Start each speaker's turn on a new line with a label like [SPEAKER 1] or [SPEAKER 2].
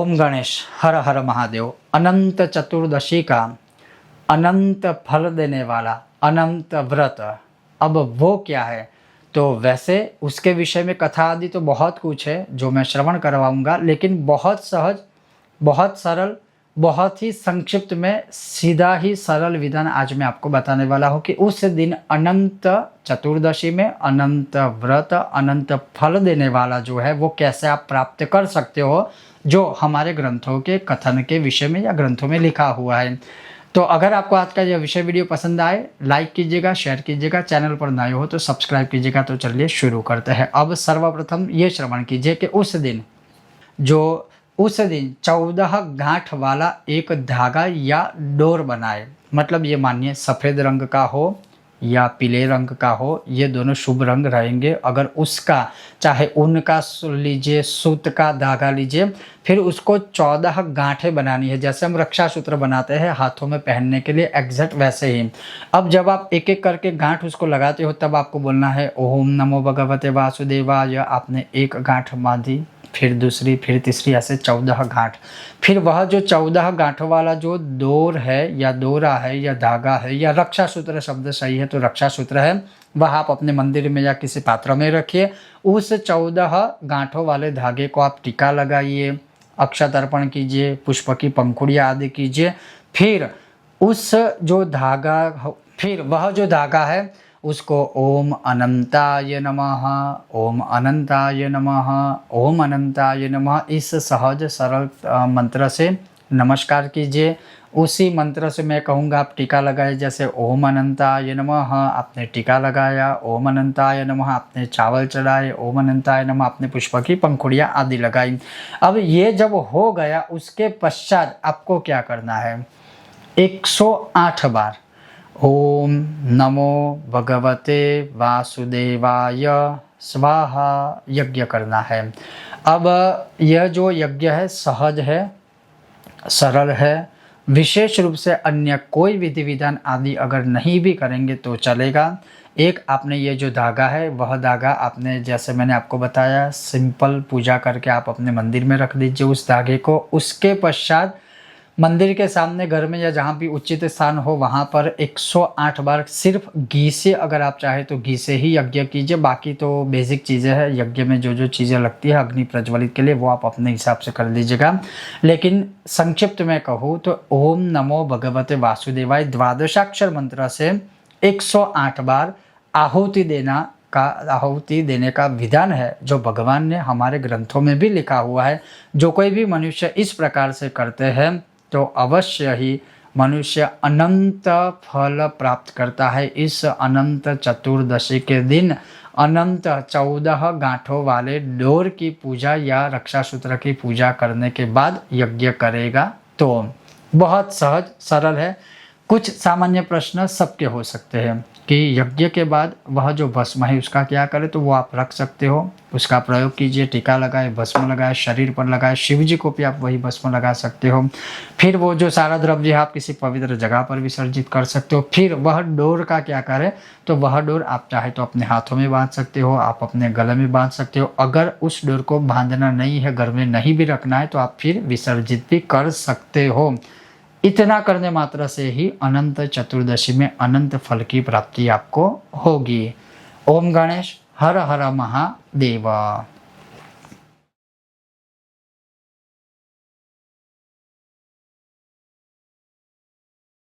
[SPEAKER 1] ओम गणेश हर हर महादेव। अनंत चतुर्दशी का अनंत फल देने वाला अनंत व्रत, अब वो क्या है? तो वैसे उसके विषय में कथा आदि तो बहुत कुछ है जो मैं श्रवण करवाऊंगा, लेकिन बहुत सहज, बहुत सरल, बहुत ही संक्षिप्त में सीधा ही सरल विधान आज मैं आपको बताने वाला हूँ कि उस दिन अनंत चतुर्दशी में अनंत व्रत, अनंत फल देने वाला जो है वो कैसे आप प्राप्त कर सकते हो, जो हमारे ग्रंथों के कथन के विषय में या ग्रंथों में लिखा हुआ है। तो अगर आपको आज का यह विषय वीडियो पसंद आए, लाइक कीजिएगा, शेयर कीजिएगा, चैनल पर नए हो तो सब्सक्राइब कीजिएगा। तो चलिए शुरू करते हैं। अब सर्वप्रथम ये श्रवण कीजिए कि उस दिन 14 गांठ वाला एक धागा या डोर बनाए, मतलब ये मानिए सफ़ेद रंग का हो या पीले रंग का हो, ये दोनों शुभ रंग रहेंगे। अगर उसका चाहे ऊन का लीजिए, सूत का धागा लीजिए, फिर उसको 14 गांठें बनानी है, जैसे हम रक्षा सूत्र बनाते हैं हाथों में पहनने के लिए, एग्जैक्ट वैसे ही। अब जब आप एक एक करके गांठ उसको लगाते हो तब आपको बोलना है ओम नमो भगवते वासुदेवाय। आपने एक गांठ बांधी, फिर दूसरी, फिर तीसरी, ऐसे 14 गांठ। फिर वह जो 14 गांठों वाला जो डोर है या डोरा है या धागा है या रक्षा सूत्र, शब्द सही है तो रक्षा सूत्र है, वह आप अपने मंदिर में या किसी पात्र में रखिए। उस 14 गांठों वाले धागे को आप टीका लगाइए, अक्षत अर्पण कीजिए, पुष्प की पंखुड़ियाँ आदि कीजिए। फिर वह जो धागा है उसको ओम अनंताय नमः, ओम अनंताय नमः, ओम अनंताय नमः, इस सहज सरल मंत्र से नमस्कार कीजिए। उसी मंत्र से मैं कहूँगा आप टीका लगाए, जैसे ओम अनंताय नमः आपने टीका लगाया, ओम अनंताय नमः आपने चावल चढ़ाए, ओम अनंताय नमः आपने पुष्प की पंखुड़ियाँ आदि लगाई। अब ये जब हो गया उसके पश्चात आपको क्या करना है? 108 बार ओम नमो भगवते वासुदेवाय स्वाहा यज्ञ करना है। अब यह जो यज्ञ है सहज है, सरल है, विशेष रूप से अन्य कोई विधि विधान आदि अगर नहीं भी करेंगे तो चलेगा। एक आपने ये जो धागा है वह धागा आपने, जैसे मैंने आपको बताया, सिंपल पूजा करके आप अपने मंदिर में रख दीजिए उस धागे को। उसके पश्चात मंदिर के सामने, घर में या जहाँ भी उचित स्थान हो वहाँ पर 108 बार सिर्फ घी से, अगर आप चाहे तो घी से ही यज्ञ कीजिए। बाकी तो बेसिक चीज़ें हैं यज्ञ में, जो जो चीज़ें लगती है अग्नि प्रज्वलित के लिए वो आप अपने हिसाब से कर लीजिएगा। लेकिन संक्षिप्त में कहूँ तो ओम नमो भगवते वासुदेवाय द्वादशाक्षर मंत्र से 108 बार आहुति देने का विधान है, जो भगवान ने हमारे ग्रंथों में भी लिखा हुआ है। जो कोई भी मनुष्य इस प्रकार से करते हैं तो अवश्य ही मनुष्य अनंत फल प्राप्त करता है। इस अनंत चतुर्दशी के दिन अनंत 14 गांठों वाले डोर की पूजा या रक्षा सूत्र की पूजा करने के बाद यज्ञ करेगा तो बहुत सहज सरल है। कुछ सामान्य प्रश्न सबके हो सकते हैं कि यज्ञ के बाद वह जो भस्म है उसका क्या करें, तो वो आप रख सकते हो, उसका प्रयोग कीजिए, टीका लगाए, भस्म लगाए, शरीर पर लगाए, शिव जी को भी आप वही भस्म लगा सकते हो। फिर वो जो सारा द्रव्य है आप किसी पवित्र जगह पर विसर्जित कर सकते हो। फिर वह डोर का क्या करें, तो वह डोर आप चाहे तो अपने हाथों में बांध सकते हो, आप अपने गले में बांध सकते हो। अगर उस डोर को बांधना नहीं है, घर में नहीं भी रखना है, तो आप फिर विसर्जित भी कर सकते हो। इतना करने मात्र से ही अनंत चतुर्दशी में अनंत फल की प्राप्ति आपको होगी। ओम गणेश हर हर महादेव।